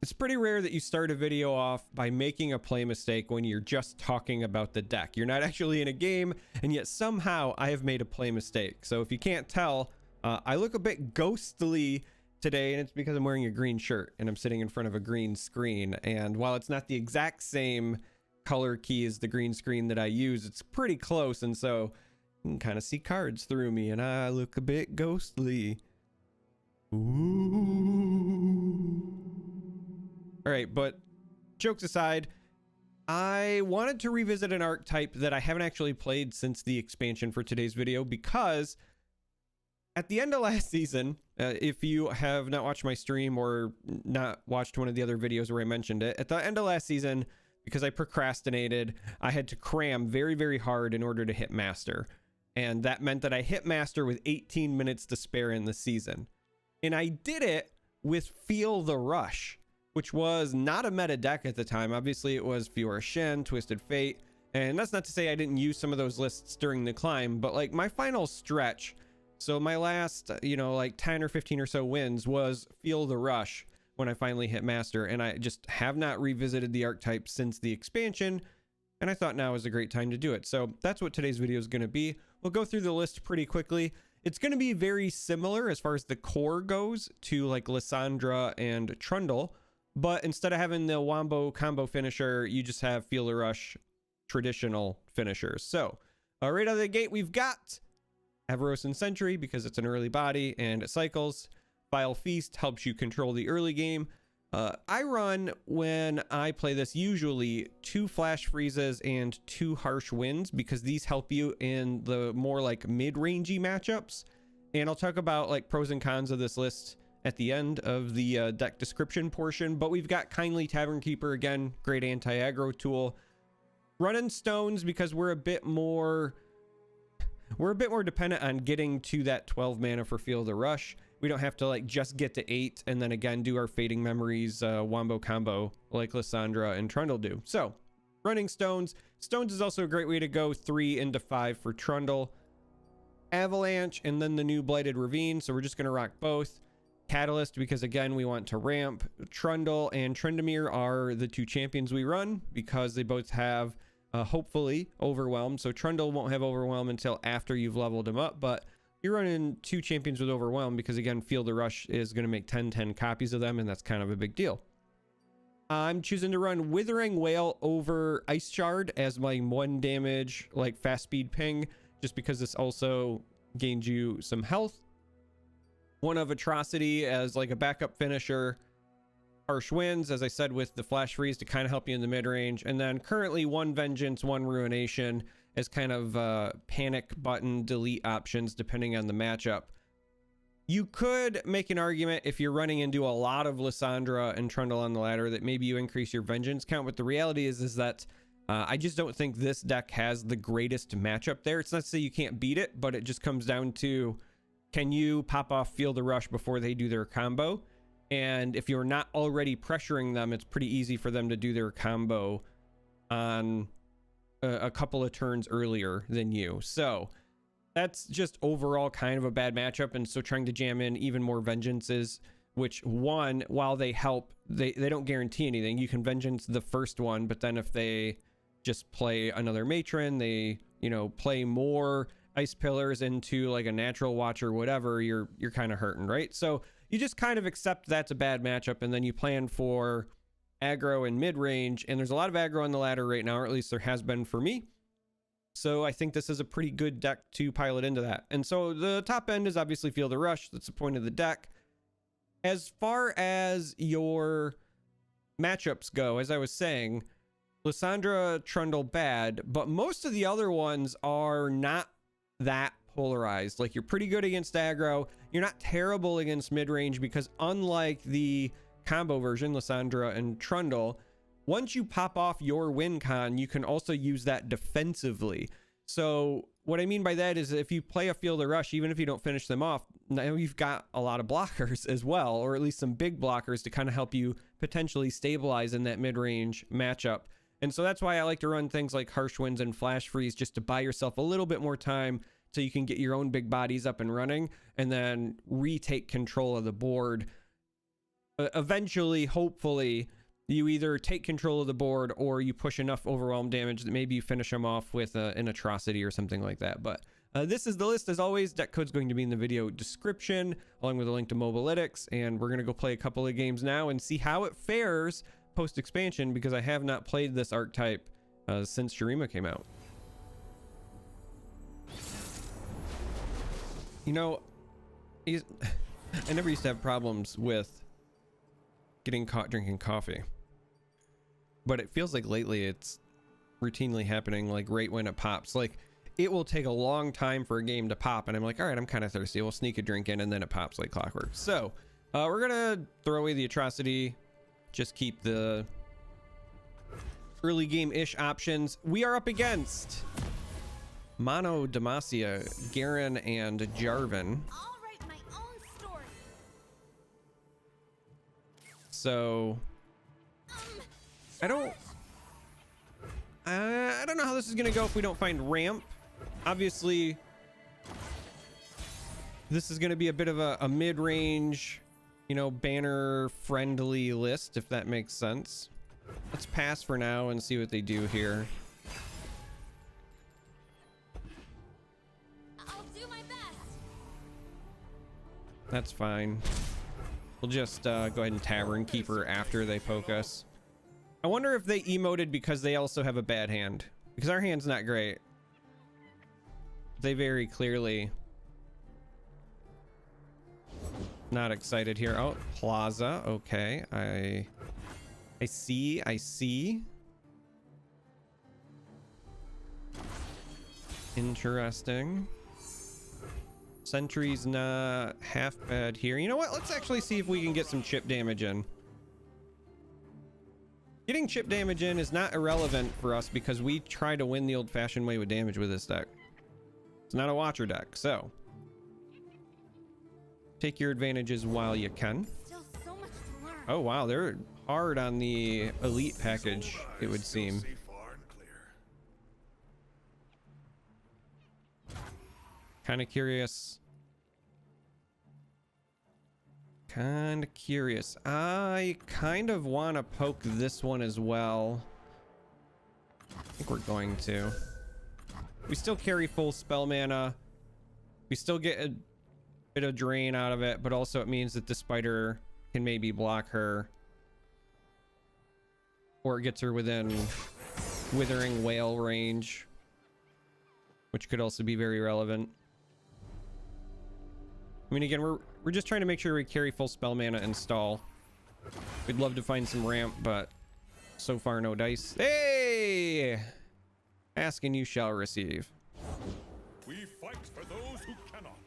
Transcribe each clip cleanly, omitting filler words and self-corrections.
It's pretty rare that you start a video off by making a play mistake when you're just talking about the deck. You're not actually in a game, and yet somehow I have made a play mistake. So if you can't tell, I look a bit ghostly today, and it's because I'm wearing a green shirt and I'm sitting in front of a green screen. And while it's not the exact same color key as the green screen that I use, it's pretty close, and so you can kind of see cards through me, and I look a bit ghostly. Ooh. All right, but jokes aside, I wanted to revisit an archetype that I haven't actually played since the expansion for today's video, because at the end of last season, if you have not watched my stream or not watched one of the other videos where I mentioned it, at the end of last season, because I procrastinated, I had to cram very, very hard in order to hit master. And that meant that I hit master with 18 minutes to spare in the season. And I did it with Feel the Rush, which was not a meta deck at the time. Obviously, it was Fiora Shen, Twisted Fate, and that's not to say I didn't use some of those lists during the climb, but like my final stretch, so my last, like 10 or 15 or so wins was Feel the Rush when I finally hit master, and I just have not revisited the archetype since the expansion, and I thought now was a great time to do it. So that's what today's video is going to be. We'll go through the list pretty quickly. It's going to be very similar as far as the core goes to like Lissandra and Trundle, but instead of having the wombo combo finisher, you just have Feel the Rush traditional finishers. So right out of the gate, we've got Avaros and Sentry because it's an early body and it cycles. Vile Feast helps you control the early game. I run, when I play this, usually 2 Flash Freezes and 2 Harsh Winds, because these help you in the more like mid-rangey matchups. And I'll talk about like pros and cons of this list at the end of the deck description portion. But we've got Kindly Tavern Keeper, again, great anti-aggro tool. Running Stones because we're a bit more dependent on getting to that 12 mana for Feel the Rush. We don't have to like just get to 8 and then again do our Fading Memories wombo combo like Lissandra and Trundle do. So running Stones. Stones is also a great way to go 3 into 5 for Trundle. Avalanche and then the new Blighted Ravine. So we're just going to rock both. Catalyst because again we want to ramp. Trundle and Tryndamere are the 2 champions we run because they both have hopefully Overwhelm. So Trundle won't have Overwhelm until after you've leveled him up, but you're running 2 champions with Overwhelm because again Feel the Rush is going to make 10 copies of them, and that's kind of a big deal. I'm choosing to run Withering Wail over Ice Shard as my 1 damage like fast speed ping, just because this also gains you some health. 1 of Atrocity as like a backup finisher. Harsh Winds, as I said, with the Flash Freeze to kind of help you in the mid-range. And then currently 1 Vengeance, 1 Ruination as kind of panic button delete options depending on the matchup. You could make an argument if you're running into a lot of Lissandra and Trundle on the ladder that maybe you increase your Vengeance count, but the reality is that I just don't think this deck has the greatest matchup there. It's not to say you can't beat it, but it just comes down to, can you pop off Feel the Rush before they do their combo? And if you're not already pressuring them, it's pretty easy for them to do their combo on a couple of turns earlier than you. So that's just overall kind of a bad matchup. And so trying to jam in even more Vengeances, which one, while they help, they don't guarantee anything. You can Vengeance the first one, but then if they just play another Matron, they, play more Ice Pillars into like a Natural Watch or whatever, you're kind of hurting, right? So you just kind of accept that's a bad matchup, and then you plan for aggro and mid-range, and there's a lot of aggro on the ladder right now, or at least there has been for me. So I think this is a pretty good deck to pilot into that. And so the top end is obviously Feel the Rush. That's the point of the deck. As far as your matchups go, as I was saying, Lissandra, Trundle, bad, but most of the other ones are not that polarized. Like, you're pretty good against aggro. You're not terrible against mid-range because unlike the combo version, Lissandra and Trundle, once you pop off your win con, you can also use that defensively. So what I mean by that is if you play a Feel the Rush, even if you don't finish them off, now you've got a lot of blockers as well, or at least some big blockers to kind of help you potentially stabilize in that mid-range matchup. And so that's why I like to run things like Harsh Winds and Flash Freeze, just to buy yourself a little bit more time so you can get your own big bodies up and running and then retake control of the board eventually, hopefully, you either take control of the board or you push enough overwhelm damage that maybe you finish them off with an atrocity or something like that. But this is the list. As always, deck code's going to be in the video description along with a link to Mobalytics, and we're going to go play a couple of games now and see how it fares post expansion, because I have not played this archetype since Shurima came out. You know, I never used to have problems with getting caught drinking coffee, but it feels like lately it's routinely happening, like right when it pops. Like, it will take a long time for a game to pop and I'm like, all right, I'm kind of thirsty, we'll sneak a drink in, and then it pops like clockwork. So we're gonna throw away the atrocity, just keep the early game-ish options. We are up against Mono Demacia, Garen, and Jarvan. I'll write my own story. So I don't know how this is gonna go if we don't find ramp. Obviously, this is gonna be a bit of a mid-range, you know, banner friendly list, if that makes sense. Let's pass for now and see what they do here. I'll do my best. That's fine. We'll just go ahead and Tavern Keeper after they poke us. I wonder if they emoted because they also have a bad hand, because our hand's not great. They very clearly not excited here. Oh, Plaza. Okay, I see. Interesting. Sentry's not half bad here. You know what? Let's actually see if we can get some chip damage in. Getting chip damage in is not irrelevant for us because we try to win the old-fashioned way with damage with this deck. It's not a watcher deck, so take your advantages while you can. Still so much to learn. Oh wow, they're hard on the elite package, it would seem. Kind of curious. I kind of want to poke this one as well. I think we're going to. We still carry full spell mana. We still get a bit of drain out of it, but also it means that the spider can maybe block her, or it gets her within Withering Whale range, which could also be very relevant. I mean, again, we're just trying to make sure we carry full spell mana and stall. We'd love to find some ramp, but so far no dice. Hey! Ask and you shall receive. We fight for those who cannot.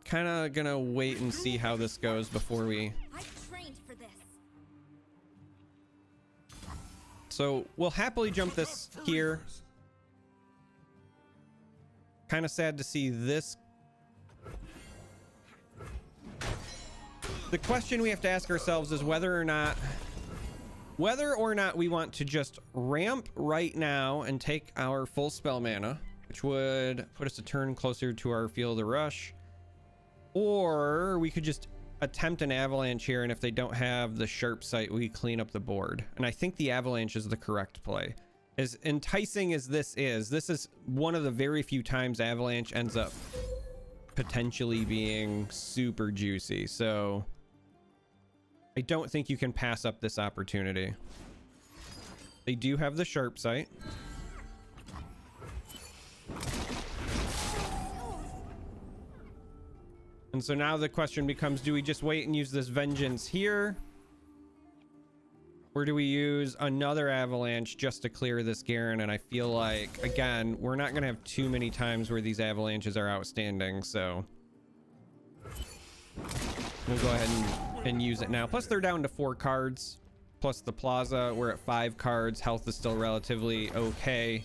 Kind of gonna wait and see how this goes before we... I trained for this. So we'll happily jump this here. Kind of sad to see this. The question we have to ask ourselves is whether or not we want to just ramp right now and take our full spell mana, which would put us a turn closer to our Field of Rush, or we could just attempt an avalanche here, and if they don't have the sharp sight, we clean up the board. And I think the avalanche is the correct play. As enticing as this is one of the very few times avalanche ends up potentially being super juicy. So I don't think you can pass up this opportunity. They do have the sharp sight. And so now the question becomes, do we just wait and use this vengeance here? Or do we use another avalanche just to clear this Garen? And I feel like, again, we're not going to have too many times where these avalanches are outstanding, so we'll go ahead and use it now. Plus, they're down to 4 cards. Plus the Plaza, we're at 5 cards. Health is still relatively okay.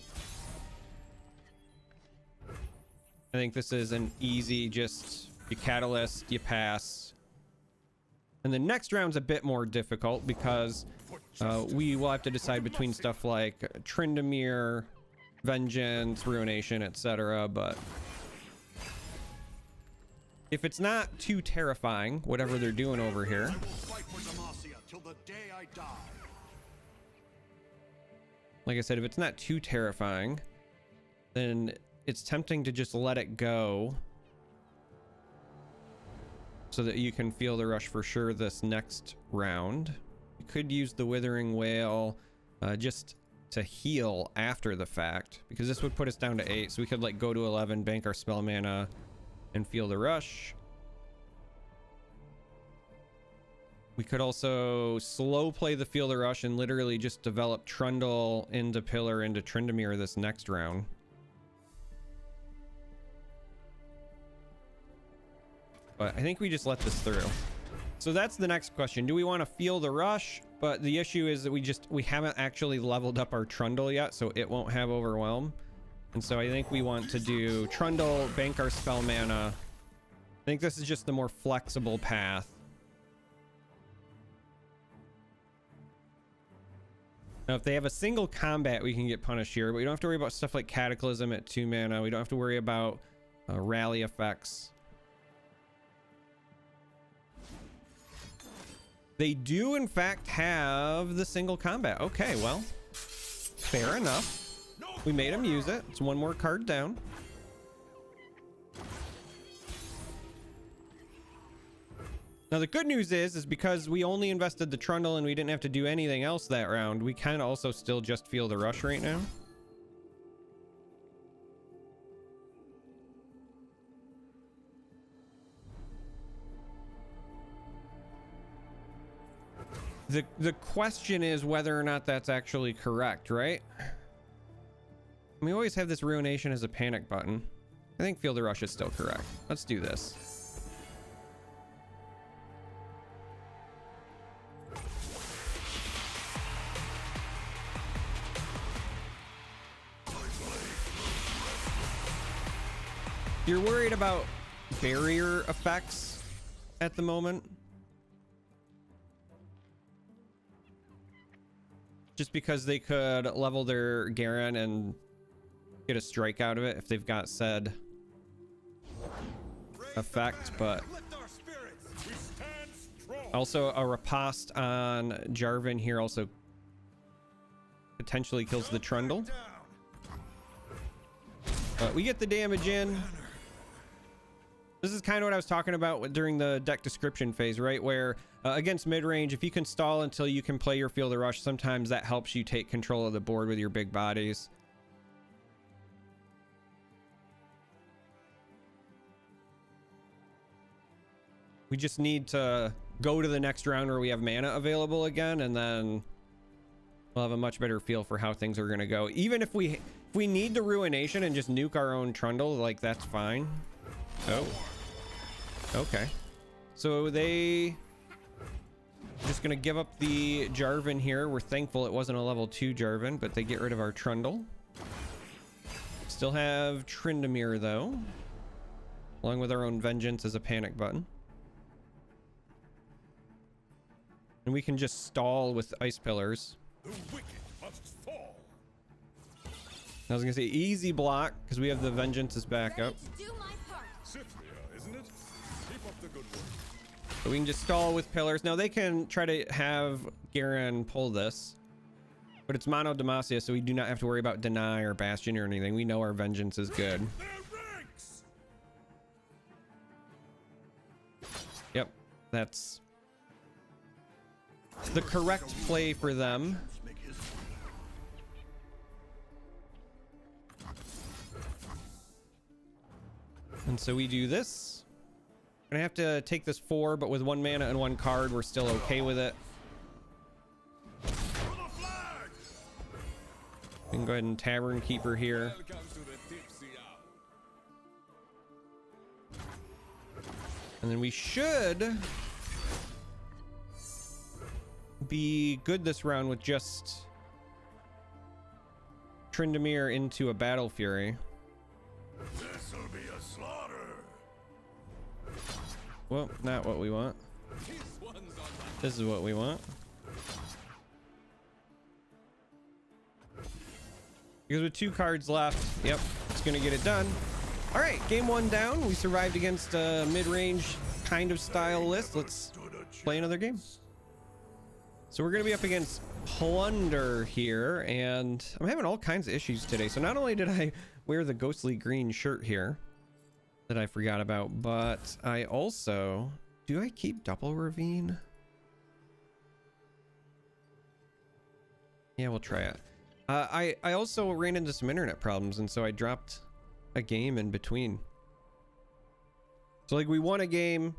I think this is an easy, just you catalyst, you pass. And the next round's a bit more difficult because we will have to decide between stuff like Tryndamere, Vengeance, Ruination, etc. But If it's not too terrifying, whatever they're doing over here. I will fight for Demacia till the day I die. Like I said, if it's not too terrifying, then it's tempting to just let it go so that you can feel the rush for sure this next round. You could use the Withering Wail just to heal after the fact, because this would put us down to 8, so we could like go to 11, bank our spell mana, and feel the rush. We could also slow play the feel the rush and literally just develop Trundle into Pillar into Tryndamere this next round. But I think we just let this through. So that's the next question. Do we want to feel the rush? But the issue is that we haven't actually leveled up our Trundle yet, so it won't have Overwhelm. And so I think we want to do Trundle, bank our spell mana. I think this is just the more flexible path. Now, if they have a single combat, we can get punished here, but we don't have to worry about stuff like Cataclysm at 2 mana. We don't have to worry about rally effects. They do, in fact, have the single combat. Okay, well, fair enough. We made him use it. It's one more card down. Now, the good news is because we only invested the Trundle and we didn't have to do anything else that round, we kind of also still just feel the rush right now. The question is whether or not that's actually correct, right? We always have this Ruination as a panic button. I think Feel the Rush is still correct. Let's do this. You're worried about barrier effects at the moment? Just because they could level their Garen and get a strike out of it if they've got said effect, but also a riposte on Jarvan here also potentially kills the Trundle. But we get the damage in. This is kind of what I was talking about during the deck description phase, right? Where against mid-range, if you can stall until you can play your Feel the Rush, sometimes that helps you take control of the board with your big bodies. We just need to go to the next round where we have mana available again, and then we'll have a much better feel for how things are going to go. Even if we need the Ruination and just nuke our own Trundle, like, that's fine. Oh, okay. So they just gonna give up the Jarvan here. We're thankful it wasn't a level 2 Jarvan, but they get rid of our Trundle. Still have Tryndamere though, along with our own Vengeance as a panic button. And we can just stall with Ice Pillars. The wicked must fall. I was gonna say easy block because we have the Vengeance as backup. Do my part. Cythria, isn't it? Keep up the good work. So we can just stall with Pillars. Now they can try to have Garen pull this, but it's mono Demacia, so we do not have to worry about Deny or Bastion or anything. We know our Vengeance is good. Their ranks. Yep, that's the correct play for them. And so we do this. We're gonna have to take this 4, but with 1 mana and 1 card, we're still okay with it. We can go ahead and Tavern Keeper here. And then we should be good this round with just Tryndamere into a Battle Fury. This'll be a slaughter. Well, not what we want. This is what we want. Because with 2 cards left, yep, it's gonna get it done. All right, game 1 down. We survived against a mid-range kind of style list. Let's play another game. So we're going to be up against Plunder here, and I'm having all kinds of issues today. So not only did I wear the ghostly green shirt here that I forgot about, but I also... Do I keep double ravine? Yeah, we'll try it. I also ran into some internet problems, and so I dropped a game in between. So like we won a game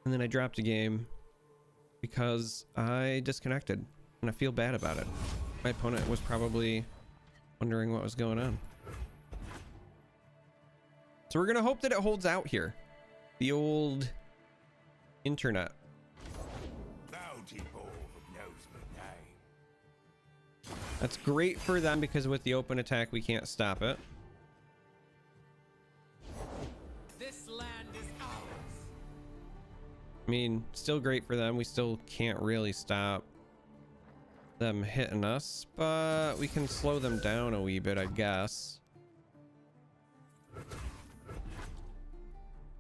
and then I dropped a game because I disconnected and I feel bad about it. My opponent was probably wondering what was going on. So we're gonna hope that it holds out here. The old internet. That's great for them because with the open attack we can't stop it. This land is ours. I mean, still great for them. We still can't really stop them hitting us, but we can slow them down a wee bit, I guess.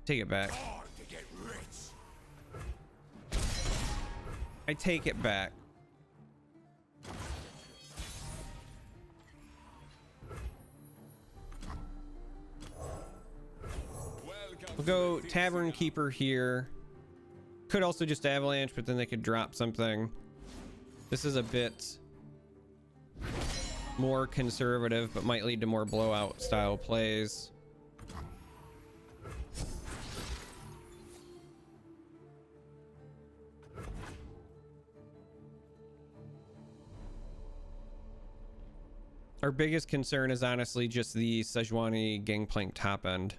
Take it back. I take it back. We'll go Tavern Keeper here. Could also just Avalanche, but then they could drop something. This is a bit more conservative, but might lead to more blowout style plays. Our biggest concern is honestly just the Sejuani Gangplank top end.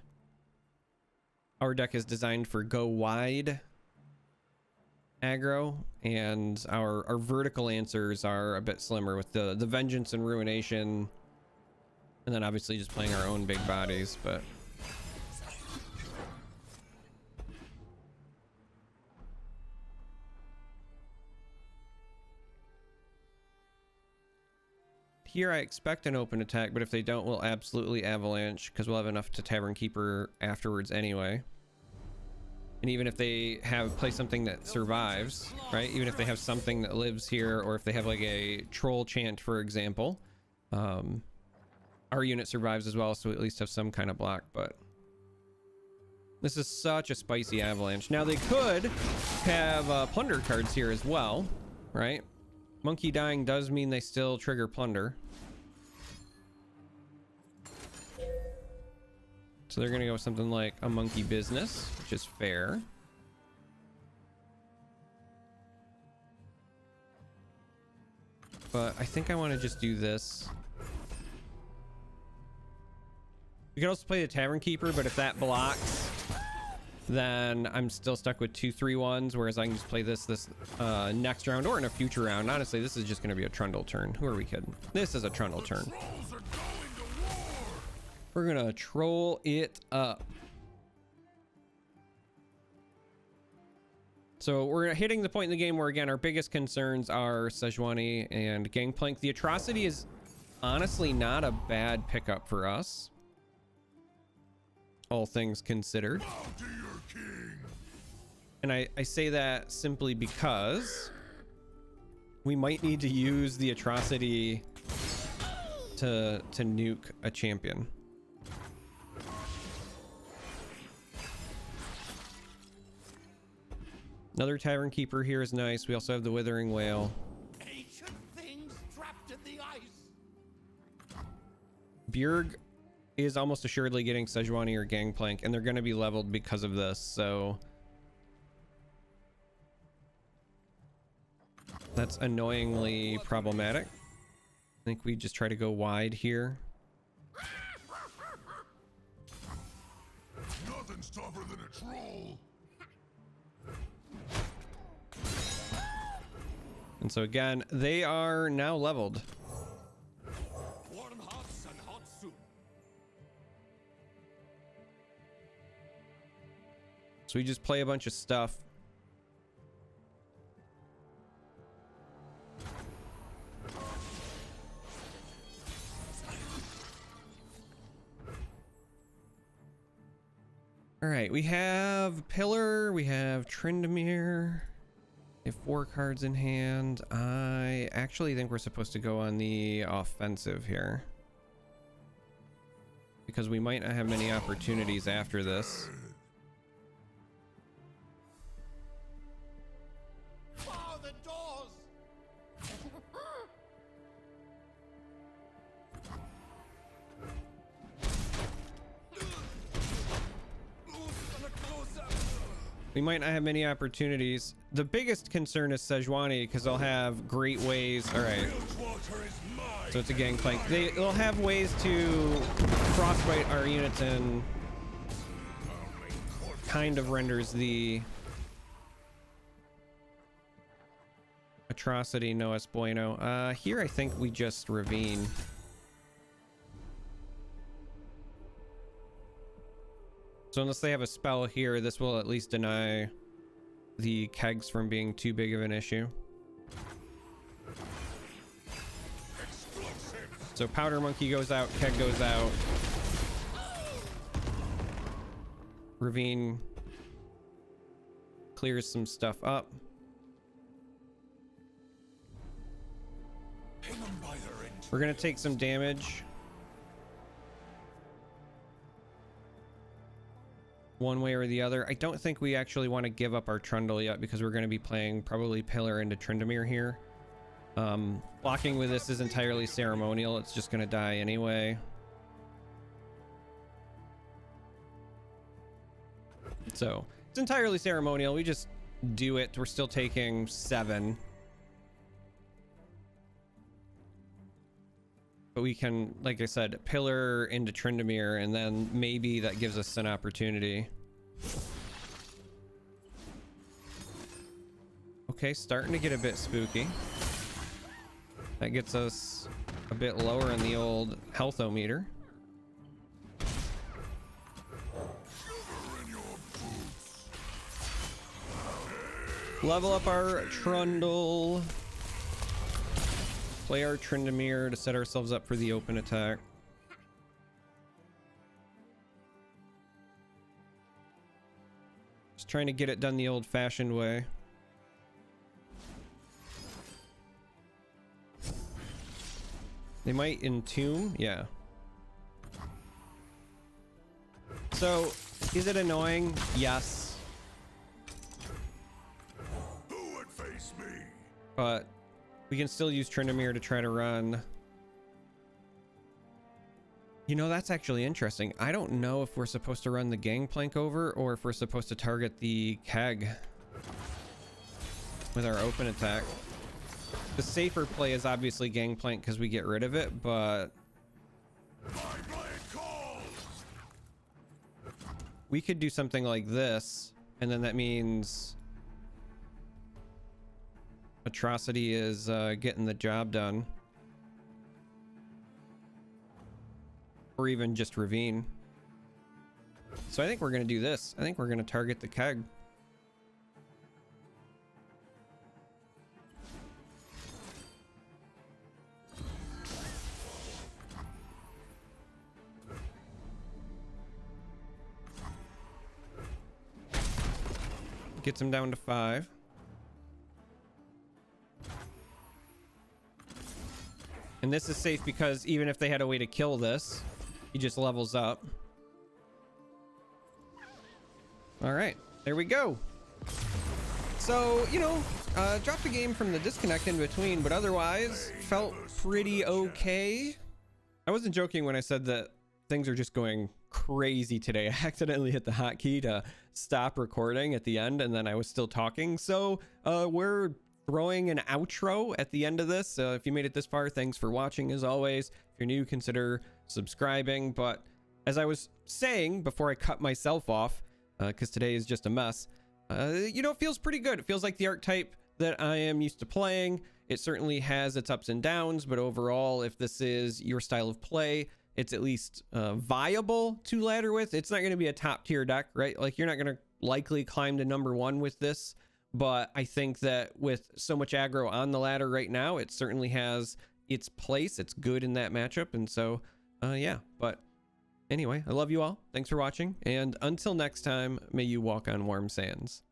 Our deck is designed for go wide aggro, and our vertical answers are a bit slimmer with the Vengeance and Ruination, and then obviously just playing our own big bodies, but here I expect an open attack, but if they don't, we'll absolutely Avalanche because we'll have enough to Tavern Keeper afterwards anyway. And even if they have play something that survives, right? Even if they have something that lives here, or if they have like a troll chant, for example, our unit survives as well, so we at least have some kind of block. But this is such a spicy Avalanche. Now they could have Plunder cards here as well, right? Monkey dying does mean they still trigger Plunder. So they're gonna go with something like a Monkey Business, which is fair. But I think I want to just do this. We could also play the Tavern Keeper, but if that blocks, then I'm still stuck with 2/3/1s, whereas I can just play this next round or in a future round. Honestly, this is just gonna be a Trundle turn. Who are we kidding? This is a Trundle turn. We're gonna troll it up. So we're hitting the point in the game where, again, our biggest concerns are Sejuani and Gangplank. The Atrocity is honestly not a bad pickup for us, all things considered. And I say that simply because we might need to use the Atrocity to nuke a champion. Another Tavern Keeper here is nice. We also have the Withering Whale. Ancient things trapped in the ice. Bjerg is almost assuredly getting Sejuani or Gangplank, and they're going to be leveled because of this, so that's annoyingly problematic. I think we just try to go wide here. Nothing's tougher than a troll. And so again, they are now leveled. Warm hots and hot soup. So we just play a bunch of stuff. All right, we have Pillar, we have Tryndamere. We have 4 cards in hand. I actually think we're supposed to go on the offensive here, because we might not have many opportunities after this. Bar the doors! We might not have many opportunities. The biggest concern is Sejuani, because they'll have great ways. All right, Bilgewater is mine. so it's a gangplank. They'll have ways to frostbite our units, and kind of renders the atrocity no es bueno. Here I think we just ravine. So unless they have a spell here, this will at least deny the kegs from being too big of an issue. So Powder Monkey goes out, keg goes out. Ravine clears some stuff up. We're gonna take some damage. One way or the other. I don't think we actually want to give up our Trundle yet, because we're going to be playing probably Pillar into Tryndamere here. Blocking with this is entirely ceremonial. It's just going to die anyway. So it's entirely ceremonial. We just do it. We're still taking 7. But we can, like I said, Pillar into Tryndamere, and then maybe that gives us an opportunity. Okay, starting to get a bit spooky. That gets us a bit lower in the old health-o-meter. Level up our Trundle. Play our Tryndamere to set ourselves up for the open attack. Just trying to get it done the old-fashioned way. They might entomb, yeah. So, is it annoying? Yes. Who would face me? But we can still use Tryndamere to try to run. You know, that's actually interesting. I don't know if we're supposed to run the gangplank over, or if we're supposed to target the keg with our open attack. The safer play is obviously gangplank, because we get rid of it, but we could do something like this, and then that means Atrocity is getting the job done. Or even just Ravine. So I think we're going to do this. I think we're going to target the keg. Gets him down to 5. And this is safe because even if they had a way to kill this, he just levels up. All right, there we go. So, you know, dropped the game from the disconnect in between, but otherwise felt pretty okay. I wasn't joking when I said that things are just going crazy today. I accidentally hit the hotkey to stop recording at the end, and then I was still talking. So we're throwing an outro at the end of this. If you made it this far, thanks for watching. As always, if you're new, consider subscribing. But as I was saying before I cut myself off, because today is just a mess, you know, it feels pretty good. It feels like the archetype that I am used to playing. It certainly has its ups and downs, but overall, if this is your style of play, it's at least viable to ladder with. It's not going to be a top tier deck, right? Like, you're not going to likely climb to #1 with this, but I think that with so much aggro on the ladder right now, it certainly has its place. It's good in that matchup. And so, yeah, but Anyway, I love you all. Thanks for watching. And until next time, may you walk on warm sands.